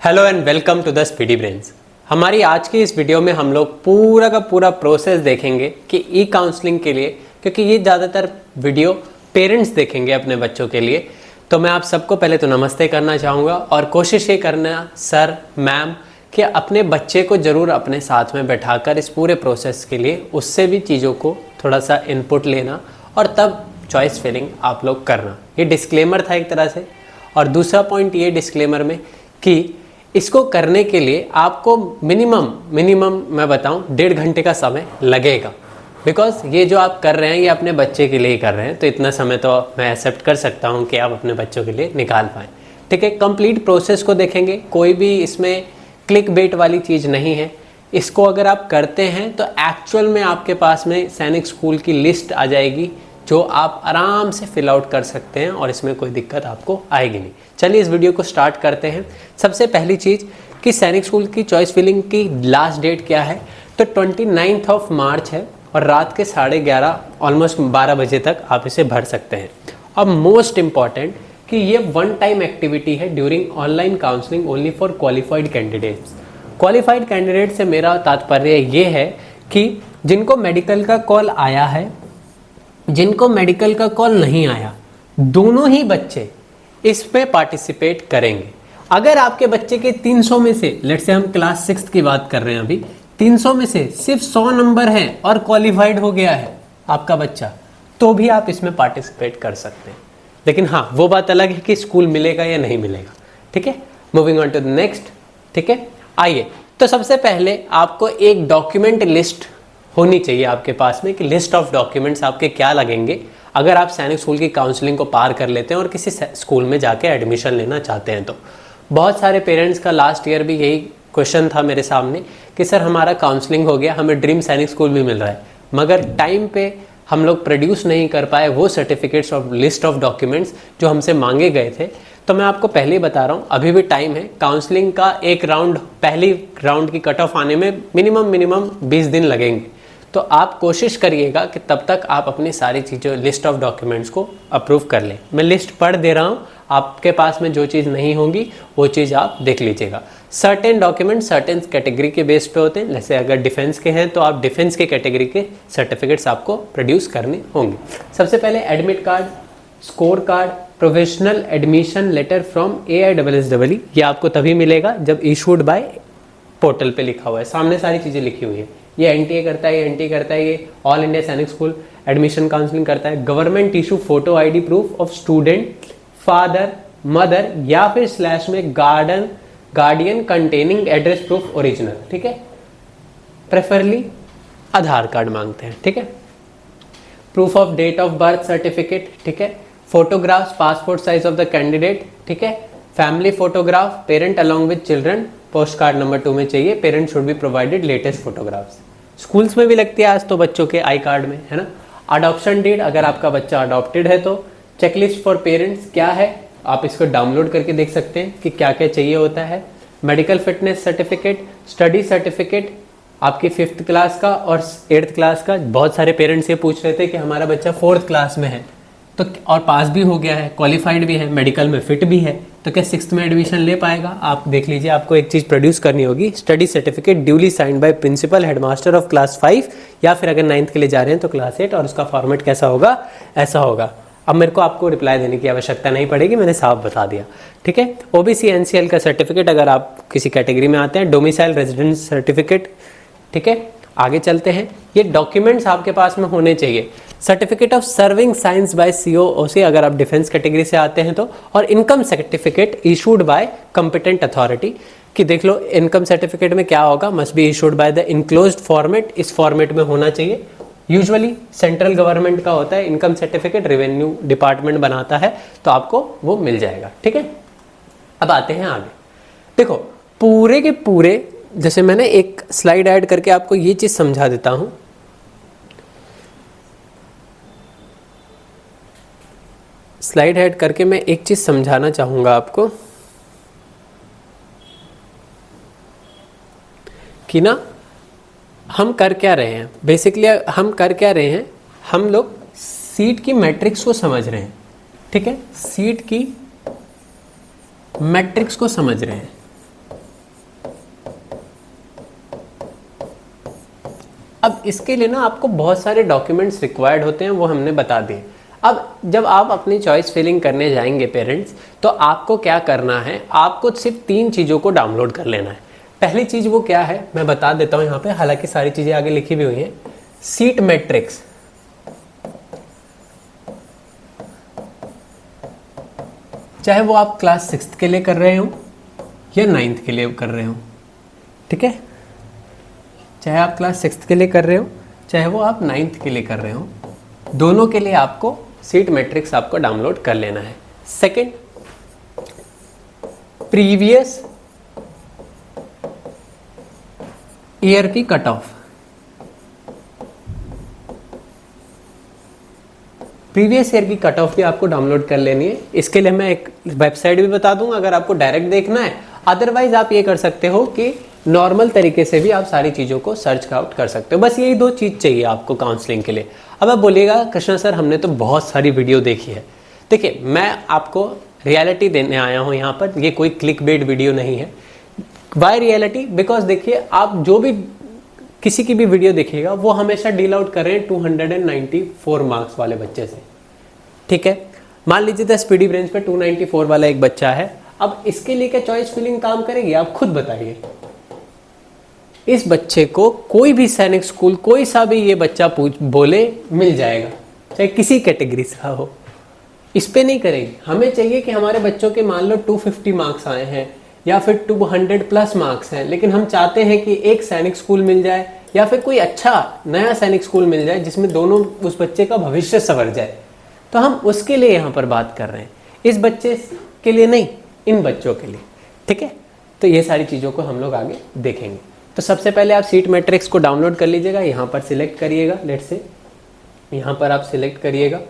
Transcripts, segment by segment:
Hello and welcome to the speedy brains. हमारी आज की इस वीडियो में हम लोग पूरा का पूरा प्रोसेस देखेंगे कि ई काउंसलिंग के लिए, क्योंकि ये ज़्यादातर वीडियो पेरेंट्स देखेंगे अपने बच्चों के लिए। तो मैं आप सबको पहले तो नमस्ते करना चाहूँगा और कोशिश ये करना सर मैम कि अपने बच्चे को ज़रूर अपने साथ में बैठाकर इस पूरे प्रोसेस के लिए उससे भी चीज़ों को थोड़ा सा इनपुट लेना और तब चॉइस फिलिंग आप लोग करना। ये डिस्क्लेमर था एक तरह से। और दूसरा पॉइंट ये डिस्क्लेमर में कि इसको करने के लिए आपको मिनिमम मैं बताऊं 1.5 घंटे का समय लगेगा। बिकॉज ये जो आप कर रहे हैं ये अपने बच्चे के लिए ही कर रहे हैं, तो इतना समय तो मैं एक्सेप्ट कर सकता हूं कि आप अपने बच्चों के लिए निकाल पाएँ। ठीक है, कंप्लीट प्रोसेस को देखेंगे, कोई भी इसमें क्लिक बेट वाली चीज़ नहीं है। इसको अगर आप करते हैं तो एक्चुअल में आपके पास में सैनिक स्कूल की लिस्ट आ जाएगी जो आप आराम से फिल आउट कर सकते हैं और इसमें कोई दिक्कत आपको आएगी नहीं। चलिए इस वीडियो को स्टार्ट करते हैं। सबसे पहली चीज़ कि सैनिक स्कूल की चॉइस फिलिंग की लास्ट डेट क्या है, तो 29 मार्च है और रात के 11:30 ऑलमोस्ट 12 बजे तक आप इसे भर सकते हैं। अब मोस्ट इम्पॉर्टेंट कि ये वन टाइम एक्टिविटी है during online counselling only for qualified candidates. Qualified candidate से मेरा तात्पर्य ये है कि जिनको मेडिकल का कॉल आया है, जिनको मेडिकल का कॉल नहीं आया, दोनों ही बच्चे इसमें पार्टिसिपेट करेंगे। अगर आपके बच्चे के 300 में से, लेट्स से हम क्लास 6 की बात कर रहे हैं अभी, 300 में से सिर्फ 100 नंबर है और क्वालिफाइड हो गया है आपका बच्चा, तो भी आप इसमें पार्टिसिपेट कर सकते हैं। लेकिन हाँ, वो बात अलग है कि स्कूल मिलेगा या नहीं मिलेगा। ठीक है, moving on to the next. ठीक है, आइए तो सबसे पहले आपको एक डॉक्यूमेंट लिस्ट होनी चाहिए आपके पास में कि लिस्ट ऑफ डॉक्यूमेंट्स आपके क्या लगेंगे अगर आप सैनिक स्कूल की काउंसलिंग को पार कर लेते हैं और किसी स्कूल में जाके एडमिशन लेना चाहते हैं। तो बहुत सारे पेरेंट्स का लास्ट ईयर भी यही क्वेश्चन था मेरे सामने कि सर हमारा काउंसलिंग हो गया, हमें ड्रीम सैनिक स्कूल भी मिल रहा है, मगर टाइम पे हम लोग प्रोड्यूस नहीं कर पाए वो सर्टिफिकेट्स और लिस्ट ऑफ डॉक्यूमेंट्स जो हमसे मांगे गए थे। तो मैं आपको पहले ही बता रहा हूँ, अभी भी टाइम है। काउंसलिंग का एक राउंड, पहली राउंड की कट ऑफ आने में मिनिमम 20 दिन लगेंगे। तो आप कोशिश करिएगा कि तब तक आप अपनी सारी चीज़ों, लिस्ट ऑफ डॉक्यूमेंट्स को अप्रूव कर लें। मैं लिस्ट पढ़ दे रहा हूँ, आपके पास में जो चीज़ नहीं होगी वो चीज़ आप देख लीजिएगा। सर्टेन डॉक्यूमेंट सर्टेन कैटेगरी के बेस पे होते हैं। जैसे अगर डिफेंस के हैं तो आप डिफेंस के कैटेगरी के सर्टिफिकेट्स आपको प्रोड्यूस करने होंगे। सबसे पहले admit card, score card, professional admission letter from AISSEE, ये आपको तभी मिलेगा जब इशूड बाय पोर्टल पे लिखा हुआ है, सामने सारी चीज़ें लिखी हुई है। ये NTA करता है, ये NTA करता है, ये all India Sainik school admission counselling करता है। Government issue photo ID proof of student, father, mother या फिर स्लैश में guardian containing address proof original. ठीक है, प्रेफरली आधार कार्ड मांगते हैं। ठीक है, proof of date of birth certificate. ठीक है, photographs, passport size of the candidate. ठीक है, family photograph, parent along with children, post card number 2 में चाहिए। Parent should be provided latest photographs. Schools में भी लगती है आज तो बच्चों के आई कार्ड में, है ना। अडॉप्शन डीड, अगर आपका बच्चा अडॉप्टेड है तो। चेकलिस्ट फॉर पेरेंट्स क्या है, आप इसको डाउनलोड करके देख सकते हैं कि क्या क्या चाहिए होता है। Medical fitness certificate, study certificate आपकी 5th क्लास का और 8th क्लास का। बहुत सारे पेरेंट्स ये पूछ रहे थे कि हमारा बच्चा 4th क्लास में है तो और पास भी हो गया है, क्वालिफाइड भी है, मेडिकल में फिट भी है, तो क्या 6th में एडमिशन ले पाएगा। आप देख लीजिए, आपको एक चीज़ प्रोड्यूस करनी होगी, study certificate duly signed by principal headmaster of class 5 या फिर अगर 9th के लिए जा रहे हैं तो क्लास 8, और उसका फॉर्मेट कैसा होगा, ऐसा होगा। अब मेरे को आपको रिप्लाई देने की आवश्यकता नहीं पड़ेगी, मैंने साफ बता दिया। ठीक है, OBC NCL का सर्टिफिकेट अगर आप किसी कैटेगरी में आते हैं, डोमिसाइल रेजिडेंस सर्टिफिकेट। ठीक है, आगे चलते हैं। ये डॉक्यूमेंट्स आपके पास में होने चाहिए। Certificate of serving science by COOC अगर आप डिफेंस कैटेगरी से आते हैं तो, और income certificate issued by competent authority. कि देख लो इनकम सर्टिफिकेट में क्या होगा, must be issued by the enclosed format, इस फॉर्मेट में होना चाहिए। यूजुअली सेंट्रल गवर्नमेंट का होता है इनकम सर्टिफिकेट, रेवेन्यू डिपार्टमेंट बनाता है, तो आपको वो मिल जाएगा। ठीक है, अब आते हैं आगे। देखो पूरे के पूरे, जैसे मैंने एक स्लाइड ऐड करके आपको ये चीज समझा देता हूं। स्लाइड ऐड करके मैं एक चीज समझाना चाहूंगा आपको कि ना हम कर क्या रहे हैं। बेसिकली हम कर क्या रहे हैं, हम लोग सीट की मैट्रिक्स को समझ रहे हैं। ठीक है, सीट की मैट्रिक्स को समझ रहे हैं। अब इसके लिए ना आपको बहुत सारे डॉक्यूमेंट्स रिक्वायर्ड होते हैं, वो हमने बता दिए। अब जब आप अपनी चॉइस फिलिंग करने जाएंगे पेरेंट्स, तो आपको क्या करना है, आपको सिर्फ 3 चीज़ों को डाउनलोड कर लेना है। पहली चीज़ वो क्या है मैं बता देता हूँ यहाँ पे, हालांकि सारी चीज़ें आगे लिखी भी हुई हैं। सीट मैट्रिक्स, चाहे वो आप क्लास 6th के लिए कर रहे हो या 9th के लिए कर रहे हो, ठीक है। चाहे आप क्लास 6th के लिए कर रहे हो, चाहे वो आप 9th के लिए कर रहे हो, दोनों के लिए आपको सीट मैट्रिक्स आपको डाउनलोड कर लेना है। सेकंड, प्रीवियस ईयर की कट ऑफ। प्रीवियस ईयर की कट ऑफ भी आपको डाउनलोड कर लेनी है। इसके लिए मैं एक वेबसाइट भी बता दूंगा अगर आपको डायरेक्ट देखना है, अदरवाइज आप ये कर सकते हो कि नॉर्मल तरीके से भी आप सारी चीज़ों को सर्च आउट कर सकते हो। बस यही 2 चीज़ चाहिए आपको काउंसलिंग के लिए। अब आप बोलिएगा कृष्णा सर हमने तो बहुत सारी वीडियो देखी है। देखिए मैं आपको रियलिटी देने आया हूँ यहाँ पर, ये कोई क्लिक बेट वीडियो नहीं है। Y reality? बिकॉज देखिए आप जो भी किसी की भी वीडियो देखिएगा वो हमेशा डील आउट कर रहे हैं 294 मार्क्स वाले बच्चे से, ठीक है। मान लीजिए 10 स्पीडी ब्रेंच पे 294 वाला एक बच्चा है। अब इसके लिए क्या चॉइस फिलिंग काम करेगी, आप खुद बताइए। इस बच्चे को कोई भी सैनिक स्कूल, कोई सा भी ये बच्चा बोले मिल जाएगा, चाहे किसी कैटेगरी से हो, इस पे नहीं करेगी। हमें चाहिए कि हमारे बच्चों के मान लो 250 मार्क्स आए हैं या फिर 200 प्लस मार्क्स हैं, लेकिन हम चाहते हैं कि एक सैनिक स्कूल मिल जाए या फिर कोई अच्छा नया सैनिक स्कूल मिल जाए जिसमें दोनों उस बच्चे का भविष्य संवर जाए। तो हम उसके लिए यहाँ पर बात कर रहे हैं, इस बच्चे के लिए नहीं, इन बच्चों के लिए, ठीक है। तो ये सारी चीज़ों को हम लोग आगे देखेंगे। तो सबसे पहले आप सीट मैट्रिक्स को डाउनलोड कर लीजिएगा। यहाँ पर सिलेक्ट करिएगा, लेट से यहाँ पर आप सिलेक्ट करिएगा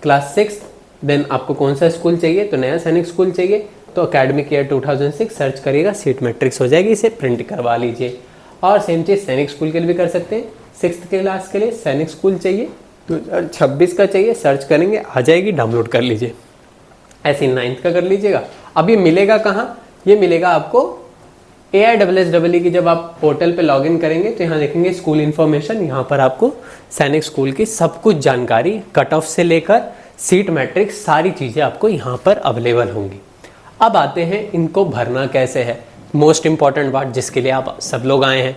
क्लास 6। देन आपको कौन सा स्कूल चाहिए, तो नया सैनिक स्कूल चाहिए तो अकेडमिक ईयर 2006 सर्च करिएगा, सीट मैट्रिक्स हो जाएगी, इसे प्रिंट करवा लीजिए। और सेम चीज़ सैनिक स्कूल के लिए भी कर सकते हैं। 6th क्लास के लिए सैनिक स्कूल चाहिए, 2026 का चाहिए, सर्च करेंगे आ जाएगी, डाउनलोड कर लीजिए। ऐसे 9th का कर लीजिएगा। अब ये मिलेगा कहाँ, ये मिलेगा आपको AISSEE की जब आप पोर्टल पे लॉगिन करेंगे तो यहाँ देखेंगे स्कूल इन्फॉर्मेशन, यहाँ पर आपको सैनिक स्कूल की सब कुछ जानकारी कट ऑफ से लेकर सीट मैट्रिक्स सारी चीज़ें आपको यहाँ पर अवेलेबल होंगी। अब आते हैं इनको भरना कैसे है, मोस्ट इंपॉर्टेंट पार्ट जिसके लिए आप सब लोग आए हैं,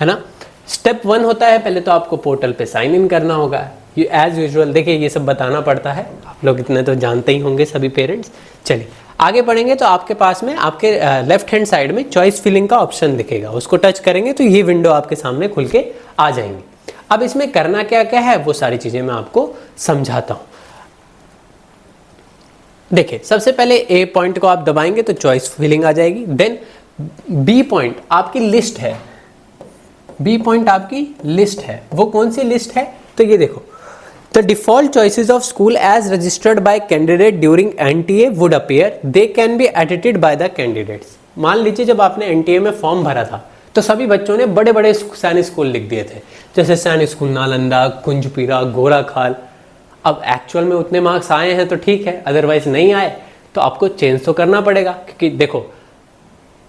है ना। स्टेप 1 होता है, पहले तो आपको पोर्टल पे साइन इन करना होगा। ये एज यूजुअल देखिए ये सब बताना पड़ता है, आप लोग इतने तो जानते ही होंगे सभी पेरेंट्स। चलिए आगे बढ़ेंगे तो आपके पास में आपके लेफ्ट हैंड साइड में चॉइस फिलिंग का ऑप्शन दिखेगा, उसको टच करेंगे तो ये विंडो आपके सामने खुल के आ जाएंगी। अब इसमें करना क्या क्या है वो सारी चीज़ें मैं आपको समझाता हूँ। देखिए सबसे पहले ए पॉइंट को आप दबाएंगे तो चॉइस फिलिंग आ जाएगी। देन बी पॉइंट आपकी लिस्ट है, बी पॉइंट आपकी लिस्ट है। वो कौन सी लिस्ट है, तो ये देखो, The default choices of school as registered by candidate during NTA would appear. They can be edited by the candidates. मान लीजिए जब आपने NTA में फॉर्म भरा था तो सभी बच्चों ने बड़े बड़े सैनिक स्कूल लिख दिए थे, जैसे सैनिक स्कूल नालंदा, कुंजपीरा, गोराखाल। अब एक्चुअल में उतने मार्क्स आए हैं तो ठीक है, अदरवाइज नहीं आए तो आपको चेंज तो करना पड़ेगा। क्योंकि देखो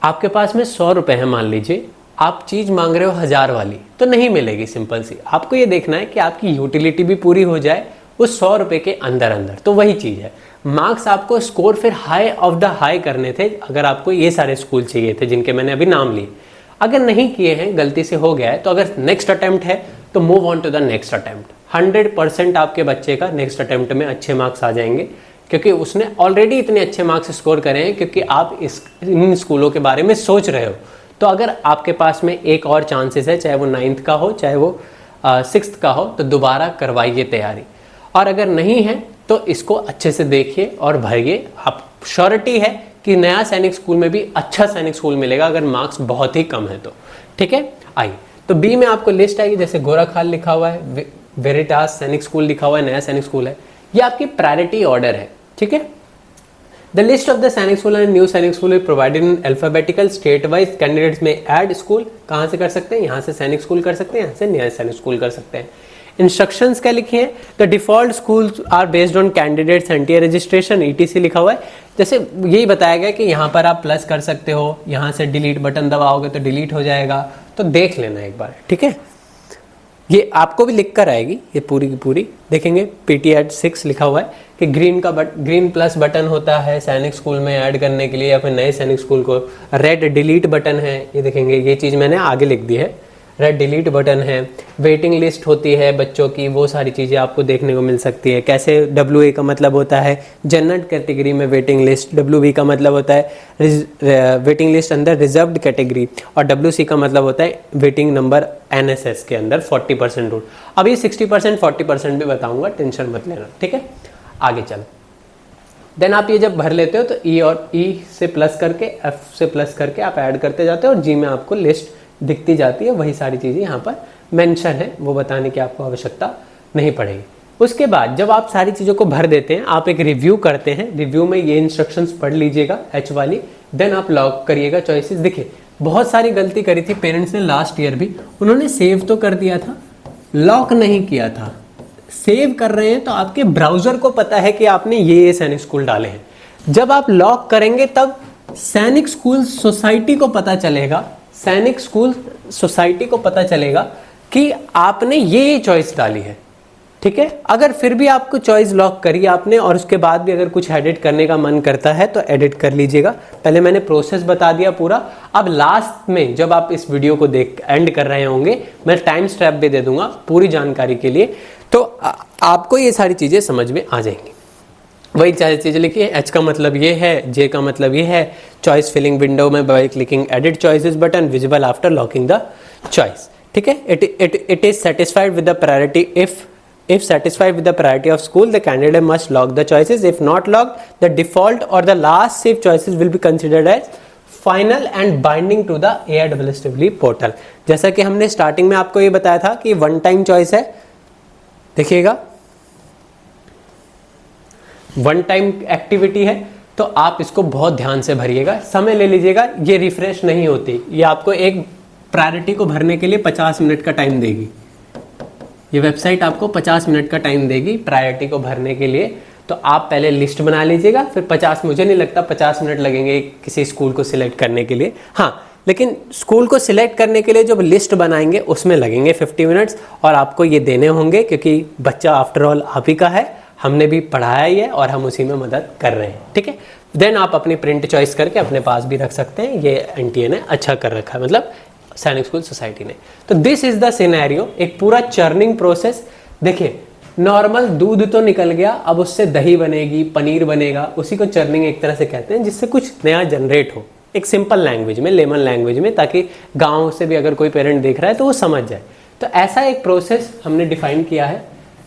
आपके पास में 100 रुपये है, मान लीजिए आप चीज़ मांग रहे हो 1000 वाली, तो नहीं मिलेगी। सिंपल सी आपको ये देखना है कि आपकी यूटिलिटी भी पूरी हो जाए उस 100 रुपये के अंदर अंदर। तो वही चीज़ है, मार्क्स आपको स्कोर फिर हाई ऑफ द हाई करने थे अगर आपको ये सारे स्कूल चाहिए थे जिनके मैंने अभी नाम लिए। अगर नहीं किए हैं, गलती से हो गया है, तो अगर नेक्स्ट अटैम्प्ट है तो move on to the next attempt. 100% आपके बच्चे का नेक्स्ट अटैम्प्ट में अच्छे मार्क्स आ जाएंगे, क्योंकि उसने ऑलरेडी इतने अच्छे मार्क्स स्कोर करे हैं, क्योंकि आप इन स्कूलों के बारे में सोच रहे हो। तो अगर आपके पास में एक और चांसेस है, चाहे वो 9th का हो चाहे वो 6th का हो, तो दोबारा करवाइए तैयारी। और अगर नहीं है तो इसको अच्छे से देखिए और भरिए। आप श्योरिटी है कि नया सैनिक स्कूल में भी अच्छा सैनिक स्कूल मिलेगा अगर मार्क्स बहुत ही कम है तो, ठीक है। आइए, तो बी में आपको लिस्ट आएगी, जैसे गोराखाल लिखा हुआ है, वेरिटास सैनिक स्कूल लिखा हुआ है, नया सैनिक स्कूल है। ये आपकी प्रायोरिटी ऑर्डर है, ठीक है। The list of the सैनिक स्कूल and new सैनिक school is provided in alphabetical state wise. Candidates में add school कहाँ से कर सकते हैं, यहाँ से सैनिक स्कूल कर सकते हैं, यहाँ से नया सैनिक स्कूल कर सकते हैं। इंस्ट्रक्शंस क्या लिखे हैं, the default schools are based on candidates NTA registration ETC लिखा हुआ है। जैसे यही बताया गया कि यहाँ पर आप प्लस कर सकते हो, यहाँ से डिलीट बटन दबाओगे तो डिलीट हो जाएगा, तो देख लेना एक बार, ठीक है। ये आपको भी लिख कर आएगी ये पूरी की पूरी, देखेंगे PT@6 लिखा हुआ है कि ग्रीन प्लस बटन होता है सैनिक स्कूल में ऐड करने के लिए या फिर नए सैनिक स्कूल को, रेड डिलीट बटन है, ये देखेंगे ये चीज़ मैंने आगे लिख दी है, रेड डिलीट बटन है, वेटिंग लिस्ट होती है बच्चों की, वो सारी चीज़ें आपको देखने को मिल सकती है। कैसे WA का मतलब होता है जनरल कैटेगरी में वेटिंग लिस्ट, WB का मतलब होता है वेटिंग लिस्ट अंदर रिजर्व्ड कैटेगरी, और WC का मतलब होता है वेटिंग नंबर NSS के अंदर 40% रूल। अब ये 60% 40% भी बताऊंगा, टेंशन मत लेना, ठीक है। आगे चलो, देन आप ये जब भर लेते हो तो E और E से प्लस करके F से प्लस करके आप ऐड करते जाते हो और G में आपको लिस्ट दिखती जाती है। वही सारी चीज़ें यहाँ पर मेंशन है, वो बताने की आपको आवश्यकता नहीं पड़ेगी। उसके बाद जब आप सारी चीज़ों को भर देते हैं, आप एक रिव्यू करते हैं, रिव्यू में ये इंस्ट्रक्शंस पढ़ लीजिएगा H वाली, देन आप लॉक करिएगा चॉइसेस। देखिए बहुत सारी गलती करी थी पेरेंट्स ने लास्ट ईयर भी, उन्होंने सेव तो कर दिया था, लॉक नहीं किया था। सेव कर रहे हैं तो आपके ब्राउजर को पता है कि आपने ये सैनिक स्कूल डाले हैं। जब आप लॉक करेंगे तब सैनिक स्कूल सोसाइटी को पता चलेगा, सैनिक स्कूल सोसाइटी को पता चलेगा कि आपने ये चॉइस डाली है, ठीक है। अगर फिर भी आपको चॉइस लॉक करी आपने और उसके बाद भी अगर कुछ एडिट करने का मन करता है तो एडिट कर लीजिएगा। पहले मैंने प्रोसेस बता दिया पूरा। अब लास्ट में जब आप इस वीडियो को देख एंड कर रहे होंगे, मैं टाइम स्टैम्प भी दे दूंगा पूरी जानकारी के लिए, तो आपको ये सारी चीज़ें समझ में आ जाएंगी। वही सारी चीज़ें लिखी है, H का मतलब ये है, J का मतलब ये है, चॉइस फिलिंग विंडो में by clicking edit choices button visible after locking the choice, ठीक है। It is satisfied with the priority if satisfied with the priority of school, the candidate must lock the choices. If not locked, the default or the last saved choices will be considered as final and binding to the AISSEE portal. जैसा कि हमने starting में आपको ये बताया था कि one time choice है, देखिएगा वन टाइम एक्टिविटी है, तो आप इसको बहुत ध्यान से भरिएगा, समय ले लीजिएगा, ये रिफ्रेश नहीं होती। ये आपको एक प्रायोरिटी को भरने के लिए 50 मिनट का टाइम देगी। ये वेबसाइट आपको 50 मिनट का टाइम देगी प्रायोरिटी को भरने के लिए। तो आप पहले लिस्ट बना लीजिएगा, फिर 50, मुझे नहीं लगता 50 मिनट लगेंगे किसी स्कूल को सिलेक्ट करने के लिए, हाँ, लेकिन स्कूल को सिलेक्ट करने के लिए जब लिस्ट बनाएंगे उसमें लगेंगे 50 मिनट्स, और आपको ये देने होंगे क्योंकि बच्चा आफ्टर ऑल आप ही का है, हमने भी पढ़ाया ही है और हम उसी में मदद कर रहे हैं, ठीक है। देन आप अपनी प्रिंट चॉइस करके अपने पास भी रख सकते हैं। ये NTA ने अच्छा कर रखा है, मतलब सैनिक स्कूल सोसाइटी ने। तो दिस इज द सिनेरियो, एक पूरा चर्निंग प्रोसेस। देखिए नॉर्मल दूध तो निकल गया, अब उससे दही बनेगी, पनीर बनेगा, उसी को चर्निंग एक तरह से कहते हैं, जिससे कुछ नया जनरेट हो एक सिंपल लैंग्वेज में, लेमन लैंग्वेज में, ताकि गांव से भी अगर कोई पेरेंट देख रहा है तो वो समझ जाए। तो ऐसा एक प्रोसेस हमने डिफाइन किया है,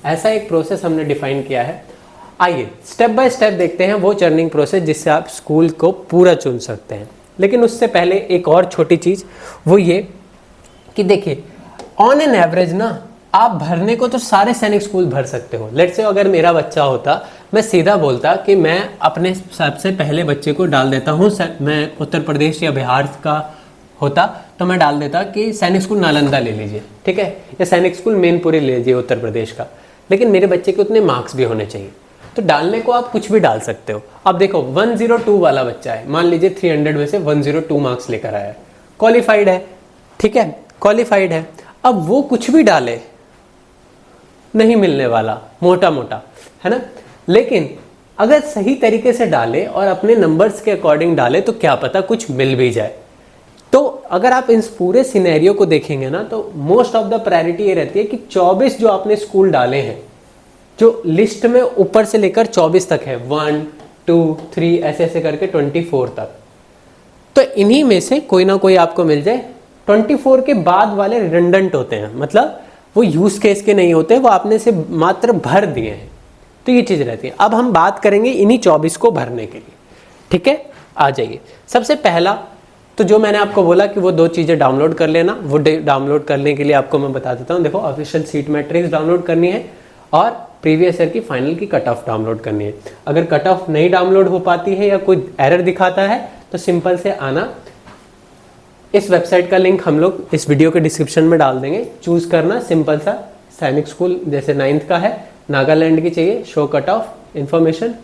ऐसा एक प्रोसेस हमने डिफाइन किया है। आइए स्टेप बाय स्टेप देखते हैं वो चर्निंग प्रोसेस जिससे आप स्कूल को पूरा चुन सकते हैं। लेकिन उससे पहले एक और छोटी चीज़, वो ये कि देखिए ऑन एन एवरेज ना आप भरने को तो सारे सैनिक स्कूल भर सकते हो। लेट्स से अगर मेरा बच्चा होता, मैं सीधा बोलता कि मैं अपने सबसे पहले बच्चे को डाल देता हूँ, मैं उत्तर प्रदेश या बिहार का होता तो मैं डाल देता कि सैनिक स्कूल नालंदा ले लीजिए, ठीक है, या सैनिक स्कूल मैनपुरी ले लीजिए उत्तर प्रदेश का। लेकिन मेरे बच्चे के उतने मार्क्स भी होने चाहिए, तो डालने को आप कुछ भी डाल सकते हो। अब देखो 102 वाला बच्चा है, मान लीजिए 300 में से 102 मार्क्स लेकर आया है, क्वालिफाइड है, ठीक है, क्वालिफाइड है। अब वो कुछ भी डाले नहीं मिलने वाला, मोटा मोटा है ना। लेकिन अगर सही तरीके से डाले और अपने नंबर्स के अकॉर्डिंग डाले तो क्या पता कुछ मिल भी जाए। तो अगर आप इस पूरे सिनेरियो को देखेंगे ना, तो मोस्ट ऑफ द प्रायोरिटी ये रहती है कि 24 जो आपने स्कूल डाले हैं, जो लिस्ट में ऊपर से लेकर 24 तक है, 1 2 3 ऐसे ऐसे करके 24 तक, तो इन्हीं में से कोई ना कोई आपको मिल जाए। 24 के बाद वाले रिडंडेंट होते हैं, मतलब वो यूज केस के नहीं होते, वो आपने से मात्र भर दिए हैं, तो ये चीज रहती है। अब हम बात करेंगे इन्हीं 24 को भरने के लिए, ठीक है। आ जाइए, सबसे पहला तो जो मैंने आपको बोला कि वो दो चीजें डाउनलोड कर लेना, वो डाउनलोड करने के लिए आपको मैं बता देता हूँ। देखो ऑफिशियल सीट मैट्रिक्स डाउनलोड करनी है और प्रीवियस ईयर की फाइनल की कट ऑफ डाउनलोड करनी है। अगर कट ऑफ नहीं डाउनलोड हो पाती है या कोई एरर दिखाता है तो सिंपल से आना, इस वेबसाइट का लिंक हम लोग इस वीडियो के डिस्क्रिप्शन में डाल देंगे। चूज करना सिंपल सा, सैनिक स्कूल जैसे 9th का है, नागालैंड की चाहिए, show cut off information,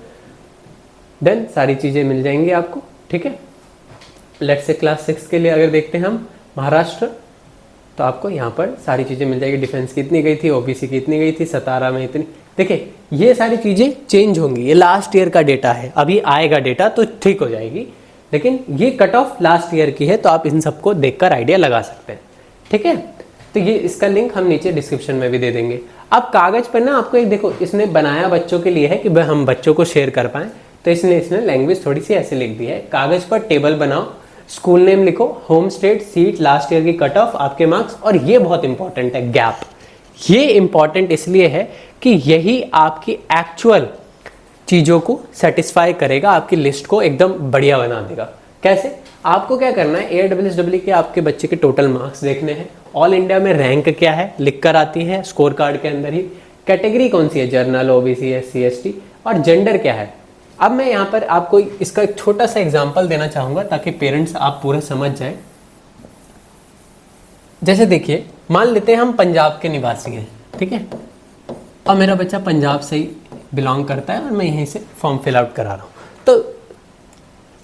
then सारी चीजें मिल जाएंगी आपको, ठीक है। लेट्स से क्लास 6 के लिए अगर देखते हैं हम, महाराष्ट्र, तो आपको यहाँ पर सारी चीज़ें मिल जाएगी। डिफेंस की इतनी गई थी, ओबीसी की इतनी गई थी, 17 में इतनी। देखिए ये सारी चीज़ें चेंज होंगी, ये लास्ट ईयर का डेटा है, अभी आएगा डेटा तो ठीक हो जाएगी, लेकिन ये कट ऑफ लास्ट ईयर की है, तो आप इन सबको देखकर आइडिया लगा सकते हैं। ठीक है, तो ये इसका लिंक हम नीचे डिस्क्रिप्शन में भी दे देंगे। अब कागज पर ना आपको एक देखो, इसने बनाया बच्चों के लिए है कि हम बच्चों को शेयर कर पाएं, तो इसने लैंग्वेज थोड़ी सी ऐसे लिख दी है। कागज पर टेबल बनाओ, स्कूल नेम लिखो, home state, seat, last year की कट ऑफ, आपके मार्क्स, और ये बहुत इंपॉर्टेंट है गैप। ये इंपॉर्टेंट इसलिए है कि यही आपकी एक्चुअल चीज़ों को सेटिस्फाई करेगा, आपकी लिस्ट को एकदम बढ़िया बना देगा। कैसे? आपको क्या करना है, AWSW के आपके बच्चे के टोटल मार्क्स देखने हैं, ऑल इंडिया में रैंक क्या है लिख कर आती है स्कोर कार्ड के अंदर ही, कैटेगरी कौन सी है, जर्नल, ओबीसी, SC ST, और जेंडर क्या है। अब मैं यहाँ पर आपको इसका एक छोटा सा एग्जांपल देना चाहूँगा ताकि पेरेंट्स आप पूरा समझ जाए। जैसे देखिए, मान लेते हैं हम पंजाब के निवासी हैं, ठीक है, और मेरा बच्चा पंजाब से ही बिलोंग करता है और मैं यहीं से फॉर्म फिल आउट करा रहा हूँ। तो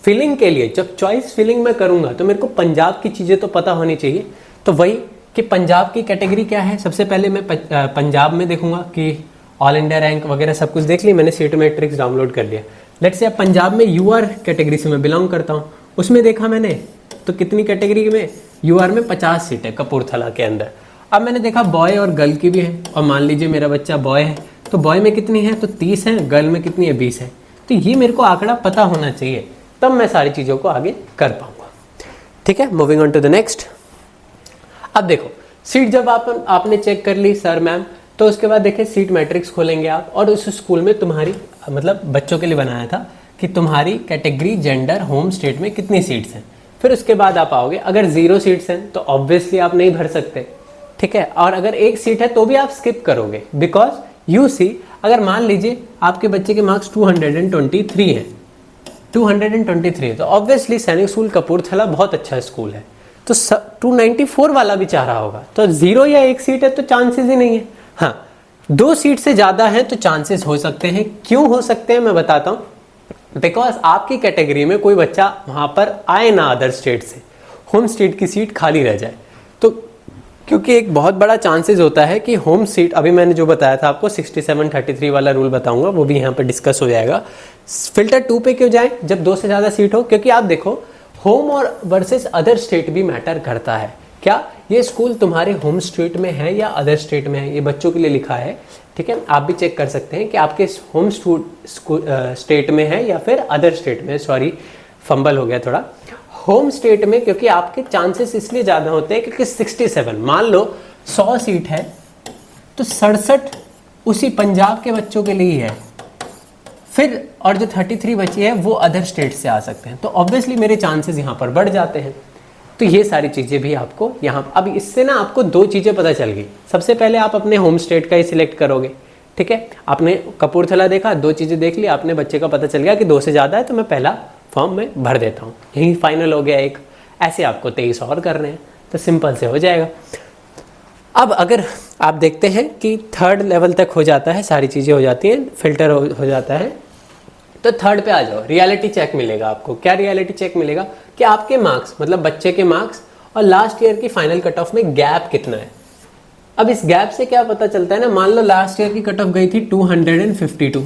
फिलिंग के लिए जब चॉइस फिलिंग मैं करूँगा तो मेरे को पंजाब की चीज़ें तो पता होनी चाहिए। तो वही कि पंजाब की कैटेगरी क्या है, सबसे पहले मैं पंजाब में देखूंगा कि ऑल इंडिया रैंक वगैरह सब कुछ देख ली मैंने, सीट मैट्रिक्स डाउनलोड कर लिया। लेट्स से पंजाब में UR कैटेगरी से मैं बिलोंग करता हूँ, उसमें देखा मैंने तो कितनी कैटेगरी में, UR में 50 सीट है कपूरथला के अंदर। अब मैंने देखा बॉय और गर्ल की भी है, और मान लीजिए मेरा बच्चा बॉय है, तो बॉय में कितनी है, तो 30 है, गर्ल में कितनी है, 20 है। तो ये मेरे को आंकड़ा पता होना चाहिए, तब मैं सारी चीज़ों को आगे कर पाऊंगा। ठीक है, moving on to the next. अब देखो, सीट जब आपने चेक कर ली सर मैम, तो उसके बाद देखिए सीट मैट्रिक्स खोलेंगे आप, और उस स्कूल में तुम्हारी मतलब बच्चों के लिए बनाया था कि तुम्हारी कैटेगरी, जेंडर, होम स्टेट में कितनी सीट्स हैं। फिर उसके बाद आप आओगे, अगर 0 सीट्स हैं तो ऑब्वियसली आप नहीं भर सकते, ठीक है, और अगर 1 सीट है तो भी आप स्किप करोगे, बिकॉज यू सी, अगर मान लीजिए आपके बच्चे के मार्क्स 223 है, 223 तो ऑब्वियसली सैनिक स्कूल कपूरथला बहुत अच्छा स्कूल है, तो 294 वाला भी चाह रहा होगा, तो 0 या 1 सीट है तो चांसेस ही नहीं है। हाँ, 2 सीट से ज्यादा है तो चांसेस हो सकते हैं। क्यों हो सकते हैं मैं बताता हूं, बिकॉज आपकी कैटेगरी में कोई बच्चा वहां पर आए ना अदर स्टेट से, होम स्टेट की सीट खाली रह जाए, तो क्योंकि एक बहुत बड़ा चांसेस होता है कि होम सीट, अभी मैंने जो बताया था आपको 67-33 वाला रूल बताऊंगा, वो भी यहाँ पर डिस्कस हो जाएगा। फिल्टर 2 पे क्यों जाए जब 2 से ज्यादा सीट हो, क्योंकि आप देखो होम और वर्सेस अदर स्टेट भी मैटर करता है। क्या ये स्कूल तुम्हारे होम स्टेट में है या अदर स्टेट में है, ये बच्चों के लिए लिखा है, ठीक है, आप भी चेक कर सकते हैं कि आपके होम स्टेट में है या फिर अदर स्टेट में। सॉरी, फंबल हो गया थोड़ा। होम स्टेट में क्योंकि आपके चांसेस इसलिए ज़्यादा होते हैं क्योंकि 67, मान लो 100 सीट है तो 67 उसी पंजाब के बच्चों के लिए ही है, फिर और जो 33 बची है वो अदर स्टेट से आ सकते हैं, तो ऑब्वियसली मेरे चांसेस यहाँ पर बढ़ जाते हैं। तो ये सारी चीज़ें भी आपको यहाँ, अब इससे ना आपको 2 चीज़ें पता चल गई। सबसे पहले आप अपने होम स्टेट का ही सिलेक्ट करोगे, ठीक है, आपने कपूरथला देखा, 2 चीज़ें देख ली, आपने बच्चे का पता चल गया कि 2 से ज़्यादा है तो मैं पहला फॉर्म में भर देता हूँ, यही फाइनल हो गया एक। ऐसे आपको 23 और करने हैं तो सिंपल से हो जाएगा। अब अगर आप देखते हैं कि 3rd लेवल तक हो जाता है, सारी चीज़ें हो जाती हैं, फिल्टर हो जाता है, तो 3rd पे आ जाओ, रियलिटी चेक मिलेगा आपको। क्या रियलिटी चेक मिलेगा कि आपके मार्क्स, मतलब बच्चे के मार्क्स और लास्ट ईयर की फाइनल कट ऑफ में गैप कितना है। अब इस गैप से क्या पता चलता है ना, मान लो लास्ट ईयर की कट ऑफ गई थी 252,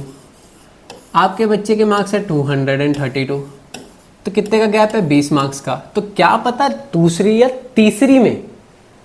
आपके बच्चे के मार्क्स है 232, तो कितने का गैप है, 20 मार्क्स का। तो क्या पता दूसरी या तीसरी में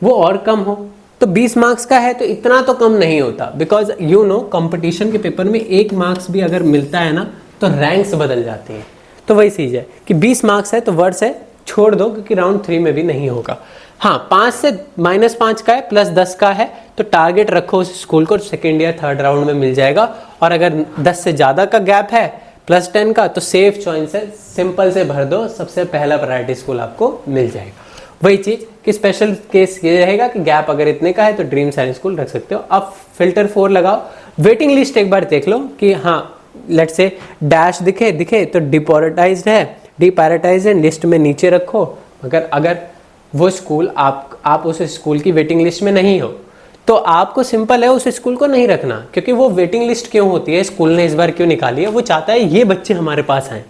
वो और कम हो, तो 20 मार्क्स का है तो इतना तो कम नहीं होता, बिकॉज यू नो कंपटीशन के पेपर में 1 मार्क्स भी अगर मिलता है ना तो रैंक्स बदल जाती हैं। तो वही चीज़ है कि 20 मार्क्स है तो वर्ड से छोड़ दो, क्योंकि राउंड 3 में भी नहीं होगा। हाँ, 5 से -5 का है, +10 का है, तो टारगेट रखो उस स्कूल को, 2nd या 3rd राउंड में मिल जाएगा। और अगर 10 से ज़्यादा का गैप है, +10 का, तो सेफ चॉइस है, सिंपल से भर दो, सबसे पहला प्रायोरिटी स्कूल आपको मिल जाएगा। वही चीज़ कि स्पेशल केस ये रहेगा कि गैप अगर इतने का है तो ड्रीम साइंस स्कूल रख सकते हो। अब फिल्टर 4 लगाओ, वेटिंग लिस्ट एक बार देख लो कि हाँ लेट्स से डैश दिखे तो डिप्रायोरिटाइज्ड है, लिस्ट में नीचे रखो। अगर वो स्कूल आप उस स्कूल की वेटिंग लिस्ट में नहीं हो तो आपको सिंपल है उस स्कूल को नहीं रखना, क्योंकि वो वेटिंग लिस्ट क्यों होती है, स्कूल ने इस बार क्यों निकाली है, वो चाहता है ये बच्चे हमारे पास आए।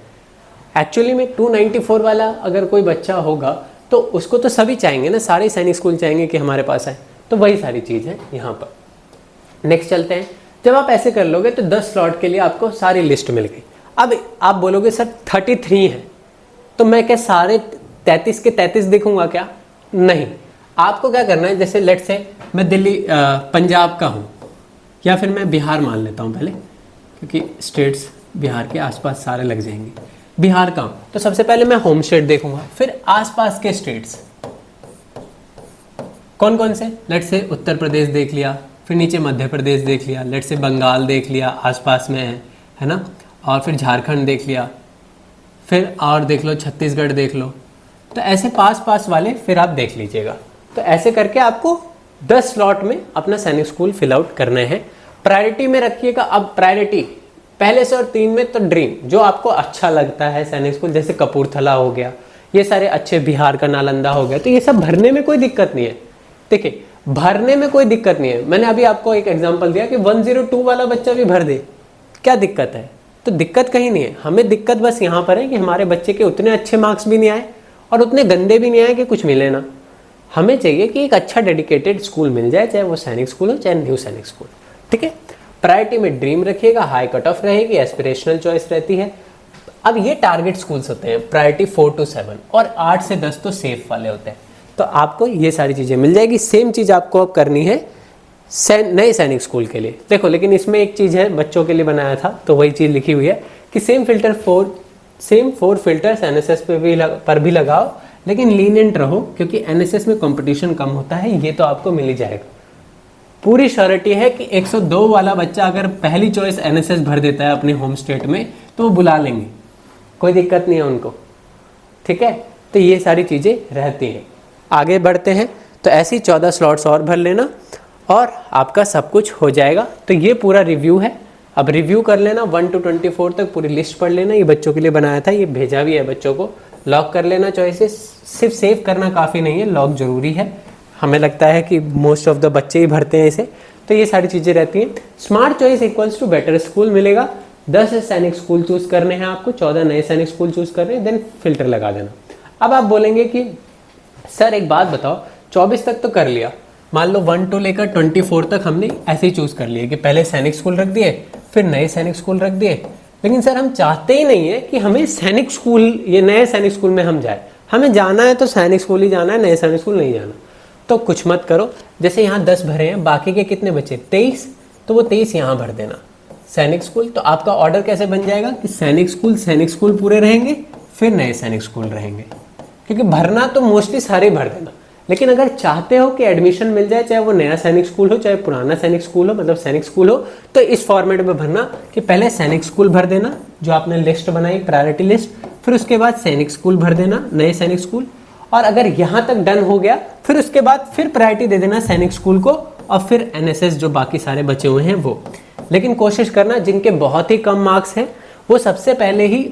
एक्चुअली में 294 वाला अगर कोई बच्चा होगा तो तो उसको तो सभी चाहेंगे ना, सारे सैनिक स्कूल चाहेंगे कि हमारे पास आए। तो वही सारी चीज़ है यहाँ पर। नेक्स्ट चलते हैं। जब आप ऐसे कर लोगे तो 10 स्लॉट के लिए आपको सारी लिस्ट मिल गई। अब आप बोलोगे सर 33 है तो मैं क्या सारे 33 के 33 देखूंगा क्या? नहीं, आपको क्या करना है, जैसे लेट्स से मैं दिल्ली पंजाब का हूँ या फिर मैं बिहार मान लेता हूँ पहले, क्योंकि स्टेट्स बिहार के आसपास सारे लग जाएंगे। बिहार का हूँ तो सबसे पहले मैं होम स्टेट देखूंगा, फिर आसपास के स्टेट्स कौन कौन से, लेट्स से उत्तर प्रदेश देख लिया, फिर नीचे मध्य प्रदेश देख लिया, लेट्स से बंगाल देख लिया आसपास में है ना, और फिर झारखंड देख लिया, फिर और देख लो छत्तीसगढ़ देख लो। तो ऐसे पास पास वाले फिर आप देख लीजिएगा। तो ऐसे करके आपको 10 स्लॉट में अपना सैनिक स्कूल फिल आउट करने हैं। प्रायोरिटी में रखिएगा। अब प्रायोरिटी पहले से और 3 में तो ड्रीम, जो आपको अच्छा लगता है सैनिक स्कूल, जैसे कपूरथला हो गया, ये सारे अच्छे, बिहार का नालंदा हो गया, तो ये सब भरने में कोई दिक्कत नहीं है। देखिए भरने में कोई दिक्कत नहीं है। मैंने अभी आपको एक एग्जांपल दिया कि 102 वाला बच्चा भी भर दे, क्या दिक्कत है? तो दिक्कत कहीं नहीं है। हमें दिक्कत बस यहाँ पर है कि हमारे बच्चे के उतने अच्छे मार्क्स भी नहीं आए और उतने गंदे भी नहीं आए कि कुछ मिले ना। हमें चाहिए कि एक अच्छा डेडिकेटेड स्कूल मिल जाए, चाहे वो सैनिक स्कूल हो चाहे न्यू सैनिक स्कूल। ठीक है, प्रायोरिटी में ड्रीम रखिएगा, हाई कट ऑफ रहेगी, एस्पिरेशनल चॉइस रहती है। अब ये टारगेट स्कूल्स होते हैं, प्रायोरिटी 4 to 7 और 8 से 10 तो सेफ वाले होते हैं। तो आपको ये सारी चीज़ें मिल जाएगी। सेम चीज़ आपको अब करनी है नए सैनिक स्कूल के लिए। देखो लेकिन इसमें एक चीज़ है, बच्चों के लिए बनाया था तो वही चीज़ लिखी हुई है कि सेम 4 फिल्टर्स एनएसएस पर भी लगाओ, लेकिन लीनियंट रहो, क्योंकि एनएसएस में कंपटीशन कम होता है। ये तो आपको मिल ही जाएगा। पूरी श्योरिटी है कि 102 वाला बच्चा अगर पहली चॉइस एनएसएस भर देता है अपने होम स्टेट में तो वो बुला लेंगे, कोई दिक्कत नहीं है उनको। ठीक है, तो ये सारी चीज़ें रहती हैं। आगे बढ़ते हैं। तो ऐसी 14 स्लॉट्स और भर लेना और आपका सब कुछ हो जाएगा। तो ये पूरा रिव्यू है। अब रिव्यू कर लेना 1 to 24 तक पूरी लिस्ट पढ़ लेना। ये बच्चों के लिए बनाया था, ये भेजा भी है बच्चों को। लॉक कर लेना चॉइसेस। सिर्फ सेव करना काफ़ी नहीं है, लॉक जरूरी है। हमें लगता है कि मोस्ट ऑफ द बच्चे ही भरते हैं इसे। तो ये सारी चीज़ें रहती हैं। Smart choice equals to better school मिलेगा। 10 सैनिक स्कूल चूज करने हैं आपको, 14 नए सैनिक स्कूल चूज करने हैं, देन फिल्टर लगा देना। अब आप बोलेंगे कि सर एक बात बताओ, 24 तक तो कर लिया, मान लो 1 to लेकर 24 तक हमने ऐसे ही चूज कर लिए कि पहले सैनिक स्कूल रख दिए, फिर नए सैनिक स्कूल रख दिए, लेकिन सर हम चाहते ही नहीं है कि हमें सैनिक स्कूल, ये नए सैनिक स्कूल में हम जाए। हमें जाना है तो सैनिक स्कूल ही जाना है, नए सैनिक स्कूल नहीं जाना। तो कुछ मत करो। जैसे यहाँ 10 भरे हैं, बाकी के कितने बचे? 23, तो वो 23 यहाँ भर देना सैनिक स्कूल। तो आपका ऑर्डर कैसे बन जाएगा कि सैनिक स्कूल पूरे रहेंगे, फिर नए सैनिक स्कूल रहेंगे। क्योंकि भरना तो मोस्टली सारे भर देना, लेकिन अगर चाहते हो कि एडमिशन मिल जाए, चाहे वो नया सैनिक स्कूल हो चाहे पुराना सैनिक स्कूल हो, मतलब सैनिक स्कूल हो, तो इस फॉर्मेट में भरना कि पहले सैनिक स्कूल भर देना जो आपने लिस्ट बनाई, प्रायोरिटी लिस्ट, फिर उसके बाद सैनिक स्कूल भर देना, नए सैनिक स्कूल। और अगर यहाँ तक डन हो गया, फिर उसके बाद फिर प्रायोरिटी दे देना सैनिक स्कूल को, और फिर एनएसएस जो बाकी सारे बचे हुए हैं वो। लेकिन कोशिश करना जिनके बहुत ही कम मार्क्स हैं वो सबसे पहले ही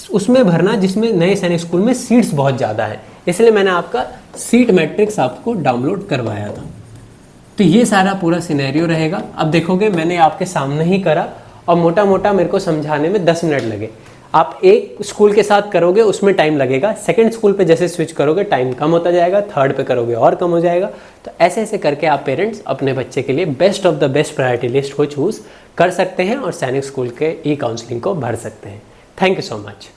उसमें भरना जिसमें नए सैनिक स्कूल में सीट्स बहुत ज़्यादा है। इसलिए मैंने आपका सीट मैट्रिक्स आपको डाउनलोड करवाया था। तो ये सारा पूरा सिनेरियो रहेगा। अब देखोगे मैंने आपके सामने ही करा और मोटा मोटा मेरे को समझाने में 10 मिनट लगे। आप एक स्कूल के साथ करोगे उसमें टाइम लगेगा, सेकंड स्कूल पे जैसे स्विच करोगे टाइम कम होता जाएगा, थर्ड पे करोगे और कम हो जाएगा। तो ऐसे ऐसे करके आप पेरेंट्स अपने बच्चे के लिए best of the best priority list को चूज कर सकते हैं और सैनिक स्कूल के ई काउंसलिंग को भर सकते हैं। Thank you so much.